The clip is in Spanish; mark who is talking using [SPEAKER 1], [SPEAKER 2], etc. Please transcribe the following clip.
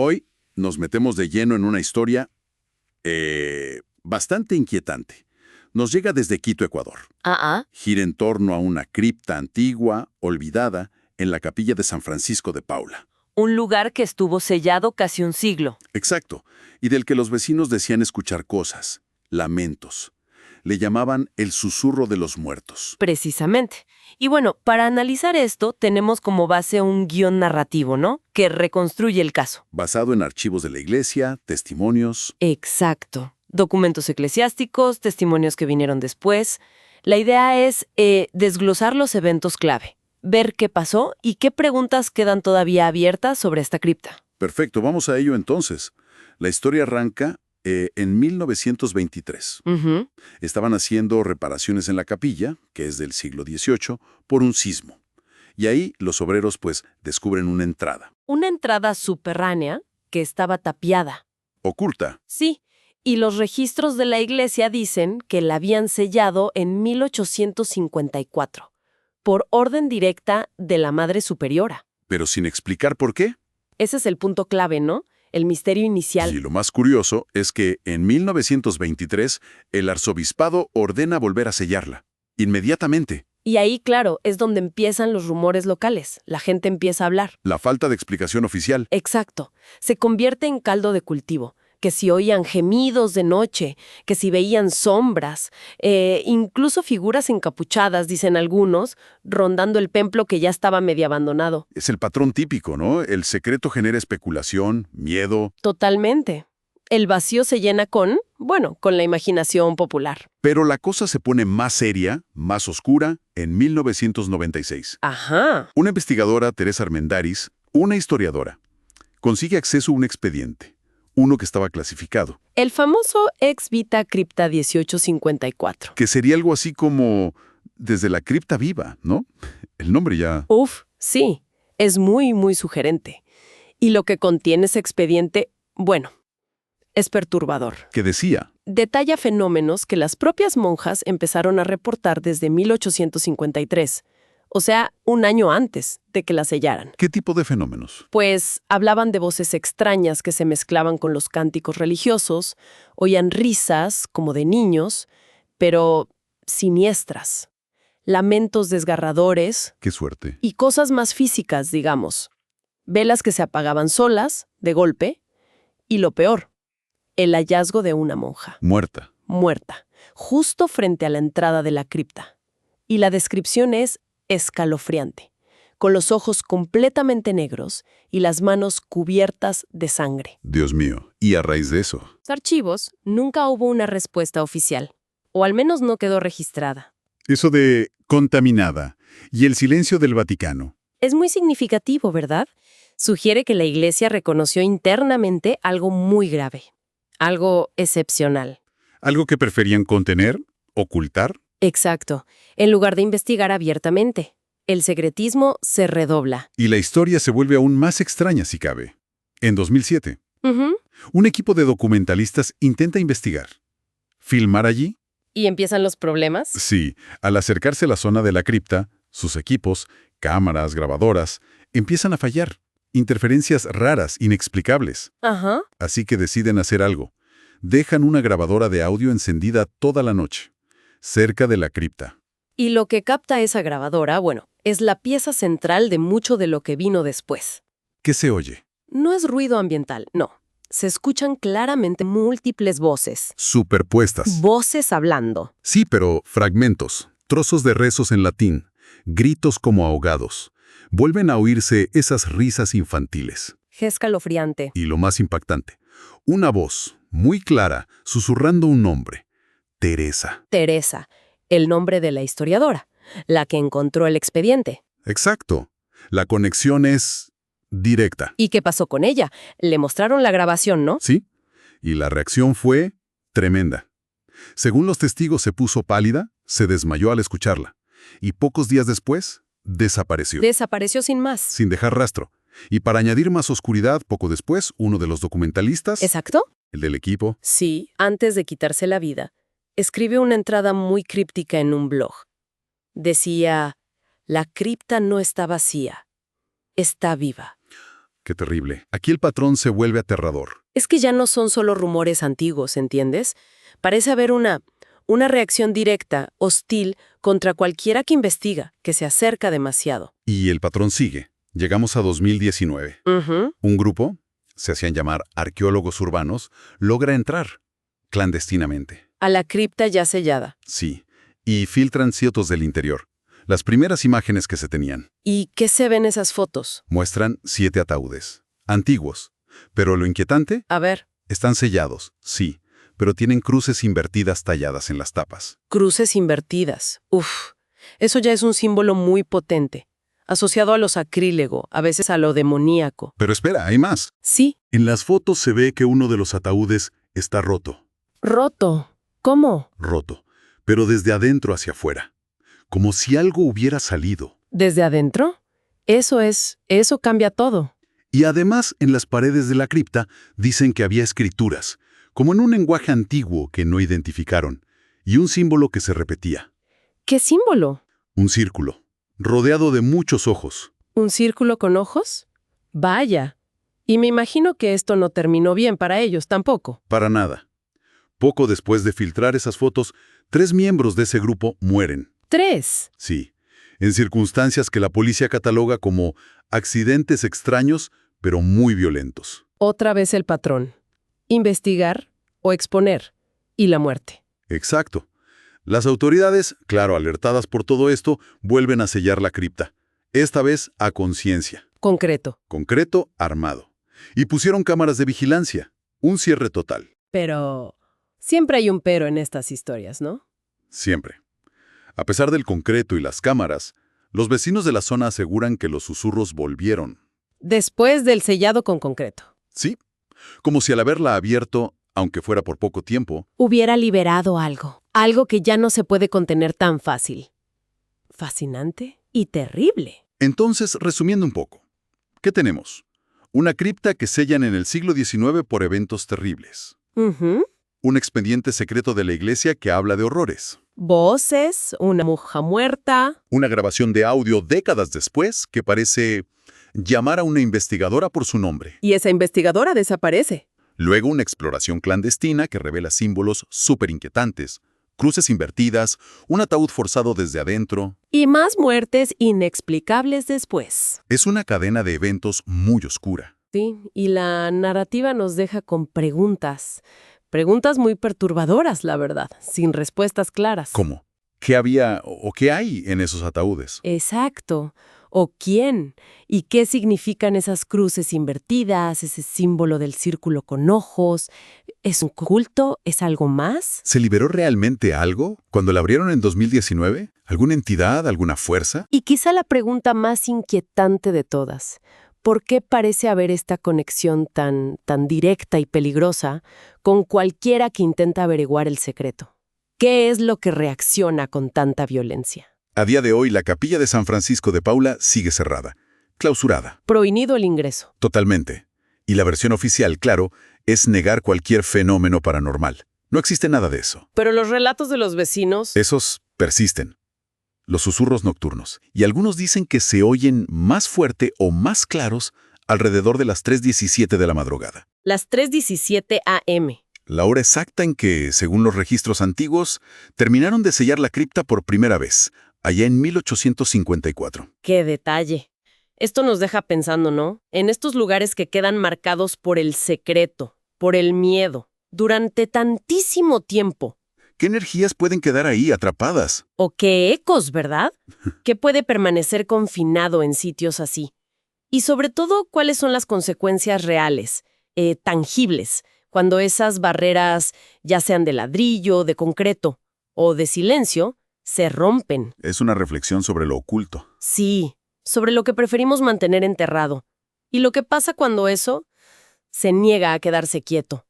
[SPEAKER 1] Hoy nos metemos de lleno en una historia bastante inquietante. Nos llega desde Quito, Ecuador. Gira en torno a una cripta antigua, olvidada, en la capilla de San Francisco de Paula.
[SPEAKER 2] Un lugar que estuvo sellado casi un siglo.
[SPEAKER 1] Exacto, y del que los vecinos decían escuchar cosas, lamentos. Le llamaban el susurro de los muertos.
[SPEAKER 2] Precisamente. Y bueno, para analizar esto tenemos como base un guión narrativo, ¿no? Que reconstruye el caso.
[SPEAKER 1] Basado en archivos de la iglesia, testimonios.
[SPEAKER 2] Exacto. Documentos eclesiásticos, testimonios que vinieron después. La idea es desglosar los eventos clave, ver qué pasó y qué preguntas quedan todavía abiertas sobre esta cripta.
[SPEAKER 1] Perfecto, vamos a ello entonces. La historia arranca en 1923. Estaban haciendo reparaciones en la capilla, que es del siglo XVIII, por un sismo. Y ahí los obreros pues descubren una entrada.
[SPEAKER 2] Una entrada subterránea que estaba tapiada.
[SPEAKER 1] Oculta.
[SPEAKER 2] Sí, y los registros de la iglesia dicen que la habían sellado en 1854, por orden directa de la Madre Superiora.
[SPEAKER 1] Pero sin explicar por qué.
[SPEAKER 2] Ese es el punto clave, ¿no? El misterio inicial.
[SPEAKER 1] Y lo más curioso es que en 1923 el arzobispado ordena volver a sellarla. Inmediatamente.
[SPEAKER 2] Y ahí, claro, es donde empiezan los rumores locales. La gente empieza a hablar.
[SPEAKER 1] La falta de explicación oficial.
[SPEAKER 2] Exacto. Se convierte en caldo de cultivo. Que si oían gemidos de noche, que si veían sombras, incluso figuras encapuchadas, dicen algunos, rondando el templo que ya estaba medio abandonado.
[SPEAKER 1] Es el patrón típico, ¿no? El secreto genera especulación, miedo.
[SPEAKER 2] Totalmente. El vacío se llena con la imaginación popular.
[SPEAKER 1] Pero la cosa se pone más seria, más oscura, en 1996.
[SPEAKER 2] Ajá.
[SPEAKER 1] Una investigadora, Teresa Armendáriz, una historiadora, consigue acceso a un expediente. Uno que estaba clasificado.
[SPEAKER 2] El famoso Ex Vita Cripta 1854.
[SPEAKER 1] Que sería algo así como desde la cripta viva, ¿no? El nombre ya...
[SPEAKER 2] Uf, sí, es muy, muy sugerente. Y lo que contiene ese expediente, es perturbador.
[SPEAKER 1] ¿Qué decía?
[SPEAKER 2] Detalla fenómenos que las propias monjas empezaron a reportar desde 1853. O sea, un año antes de que la sellaran.
[SPEAKER 1] ¿Qué tipo de fenómenos?
[SPEAKER 2] Pues hablaban de voces extrañas que se mezclaban con los cánticos religiosos, oían risas como de niños, pero siniestras, lamentos desgarradores.
[SPEAKER 1] ¡Qué suerte!
[SPEAKER 2] Y cosas más físicas, digamos. Velas que se apagaban solas, de golpe, y lo peor, el hallazgo de una monja.
[SPEAKER 1] Muerta.
[SPEAKER 2] Muerta, justo frente a la entrada de la cripta. Y la descripción es escalofriante, con los ojos completamente negros y las manos cubiertas de sangre.
[SPEAKER 1] Dios mío, y a raíz de eso.
[SPEAKER 2] Los archivos nunca hubo una respuesta oficial, o al menos no quedó registrada.
[SPEAKER 1] Eso de contaminada y el silencio del Vaticano.
[SPEAKER 2] Es muy significativo, ¿verdad? Sugiere que la Iglesia reconoció internamente algo muy grave, algo excepcional.
[SPEAKER 1] ¿Algo que preferían contener, ocultar?
[SPEAKER 2] Exacto, en lugar de investigar abiertamente. El secretismo se redobla.
[SPEAKER 1] Y la historia se vuelve aún más extraña si cabe. En 2007, un equipo de documentalistas intenta investigar. ¿Filmar allí?
[SPEAKER 2] ¿Y empiezan los problemas?
[SPEAKER 1] Sí, al acercarse a la zona de la cripta, sus equipos, cámaras, grabadoras, empiezan a fallar. Interferencias raras, inexplicables.
[SPEAKER 2] Ajá.
[SPEAKER 1] Así que deciden hacer algo. Dejan una grabadora de audio encendida toda la noche, cerca de la cripta.
[SPEAKER 2] Y lo que capta esa grabadora, es la pieza central de mucho de lo que vino después.
[SPEAKER 1] ¿Qué se oye?
[SPEAKER 2] No es ruido ambiental, no. Se escuchan claramente múltiples voces.
[SPEAKER 1] Superpuestas.
[SPEAKER 2] Voces hablando.
[SPEAKER 1] Sí, pero fragmentos, trozos de rezos en latín, gritos como ahogados. Vuelven a oírse esas risas infantiles.
[SPEAKER 2] Qué escalofriante.
[SPEAKER 1] Y lo más impactante, una voz, muy clara, susurrando un nombre. Teresa.
[SPEAKER 2] Teresa, el nombre de la historiadora, la que encontró el expediente.
[SPEAKER 1] Exacto. La conexión es directa.
[SPEAKER 2] ¿Y qué pasó con ella? Le mostraron la grabación, ¿no?
[SPEAKER 1] Sí. Y la reacción fue tremenda. Según los testigos, se puso pálida, se desmayó al escucharla. Y pocos días después, desapareció.
[SPEAKER 2] Desapareció sin más.
[SPEAKER 1] Sin dejar rastro. Y para añadir más oscuridad, poco después, uno de los documentalistas,
[SPEAKER 2] ¿Exacto?
[SPEAKER 1] el del equipo,
[SPEAKER 2] Sí, antes de quitarse la vida, escribe una entrada muy críptica en un blog. Decía, la cripta no está vacía, está viva.
[SPEAKER 1] Qué terrible. Aquí el patrón se vuelve aterrador.
[SPEAKER 2] Es que ya no son solo rumores antiguos, ¿entiendes? Parece haber una reacción directa, hostil, contra cualquiera que investiga, que se acerca demasiado.
[SPEAKER 1] Y el patrón sigue. Llegamos a 2019.
[SPEAKER 2] Ujú.
[SPEAKER 1] Un grupo, se hacían llamar arqueólogos urbanos, logra entrar clandestinamente.
[SPEAKER 2] A la cripta ya sellada.
[SPEAKER 1] Sí, y filtran ciertos del interior. Las primeras imágenes que se tenían
[SPEAKER 2] ¿Y qué se ven esas fotos?
[SPEAKER 1] muestran 7 ataúdes, antiguos. Pero lo inquietante,
[SPEAKER 2] A ver,
[SPEAKER 1] están sellados, sí, pero tienen cruces invertidas talladas en las tapas.
[SPEAKER 2] cruces invertidas. Uf, eso ya es un símbolo muy potente, asociado a lo sacrílego, a veces a lo demoníaco.
[SPEAKER 1] Pero espera, hay más.
[SPEAKER 2] Sí,
[SPEAKER 1] En las fotos se ve que uno de los ataúdes está roto,
[SPEAKER 2] roto. ¿Cómo?
[SPEAKER 1] pero desde adentro hacia afuera, como si algo hubiera salido.
[SPEAKER 2] ¿Desde adentro? Eso cambia todo.
[SPEAKER 1] Y además, en las paredes de la cripta dicen que había escrituras, como en un lenguaje antiguo que no identificaron, y un símbolo que se repetía.
[SPEAKER 2] ¿Qué símbolo?
[SPEAKER 1] Un círculo, rodeado de muchos ojos.
[SPEAKER 2] ¿Un círculo con ojos? Vaya. Y me imagino que esto no terminó bien para ellos tampoco.
[SPEAKER 1] Para nada. Poco después de filtrar esas fotos, 3 miembros de ese grupo mueren.
[SPEAKER 2] 3.
[SPEAKER 1] Sí, en circunstancias que la policía cataloga como accidentes extraños, pero muy violentos.
[SPEAKER 2] Otra vez el patrón. Investigar o exponer. Y la muerte.
[SPEAKER 1] Exacto. Las autoridades, claro, alertadas por todo esto, vuelven a sellar la cripta. Esta vez a conciencia.
[SPEAKER 2] Concreto.
[SPEAKER 1] Concreto, armado. Y pusieron cámaras de vigilancia. Un cierre total.
[SPEAKER 2] Pero siempre hay un pero en estas historias, ¿no?
[SPEAKER 1] Siempre. A pesar del concreto y las cámaras, los vecinos de la zona aseguran que los susurros volvieron.
[SPEAKER 2] Después del sellado con concreto.
[SPEAKER 1] Sí, como si al haberla abierto, aunque fuera por poco tiempo,
[SPEAKER 2] Hubiera liberado algo. Algo que ya no se puede contener tan fácil. Fascinante y terrible.
[SPEAKER 1] Entonces, resumiendo un poco, ¿qué tenemos? Una cripta que sellan en el siglo XIX por eventos terribles.
[SPEAKER 2] Ujú.
[SPEAKER 1] Un expediente secreto de la iglesia que habla de horrores.
[SPEAKER 2] Voces, una mujer muerta.
[SPEAKER 1] Una grabación de audio décadas después que parece llamar a una investigadora por su nombre.
[SPEAKER 2] Y esa investigadora desaparece.
[SPEAKER 1] Luego una exploración clandestina que revela símbolos súper inquietantes, cruces invertidas, un ataúd forzado desde adentro.
[SPEAKER 2] Y más muertes inexplicables después.
[SPEAKER 1] Es una cadena de eventos muy oscura.
[SPEAKER 2] Sí, y la narrativa nos deja con preguntas. Preguntas muy perturbadoras, la verdad, sin respuestas claras.
[SPEAKER 1] ¿Cómo? ¿Qué había o qué hay en esos ataúdes?
[SPEAKER 2] Exacto. ¿O quién? ¿Y qué significan esas cruces invertidas, ese símbolo del círculo con ojos? ¿Es un culto? ¿Es algo más?
[SPEAKER 1] ¿Se liberó realmente algo cuando la abrieron en 2019? ¿Alguna entidad? ¿Alguna fuerza?
[SPEAKER 2] Y quizá la pregunta más inquietante de todas. ¿Por qué parece haber esta conexión tan directa y peligrosa con cualquiera que intenta averiguar el secreto? ¿Qué es lo que reacciona con tanta violencia?
[SPEAKER 1] A día de hoy, la capilla de San Francisco de Paula sigue cerrada, clausurada,
[SPEAKER 2] Prohibido el ingreso.
[SPEAKER 1] totalmente. Y la versión oficial, claro, es negar cualquier fenómeno paranormal. No existe nada de eso.
[SPEAKER 2] Pero los relatos de los vecinos...
[SPEAKER 1] Esos persisten. Los susurros nocturnos. Y algunos dicen que se oyen más fuerte o más claros alrededor de las 3:17 de la madrugada.
[SPEAKER 2] Las 3:17 a.m.
[SPEAKER 1] La hora exacta en que, según los registros antiguos, terminaron de sellar la cripta por primera vez, allá en 1854.
[SPEAKER 2] ¡Qué detalle! Esto nos deja pensando, ¿no? En estos lugares que quedan marcados por el secreto, por el miedo, durante tantísimo tiempo.
[SPEAKER 1] ¿Qué energías pueden quedar ahí atrapadas?
[SPEAKER 2] O qué ecos, ¿verdad? ¿Qué puede permanecer confinado en sitios así? Y sobre todo, ¿cuáles son las consecuencias reales, tangibles, cuando esas barreras, ya sean de ladrillo, de concreto o de silencio, se rompen?
[SPEAKER 1] Es una reflexión sobre lo oculto.
[SPEAKER 2] Sí, sobre lo que preferimos mantener enterrado. Y lo que pasa cuando eso se niega a quedarse quieto.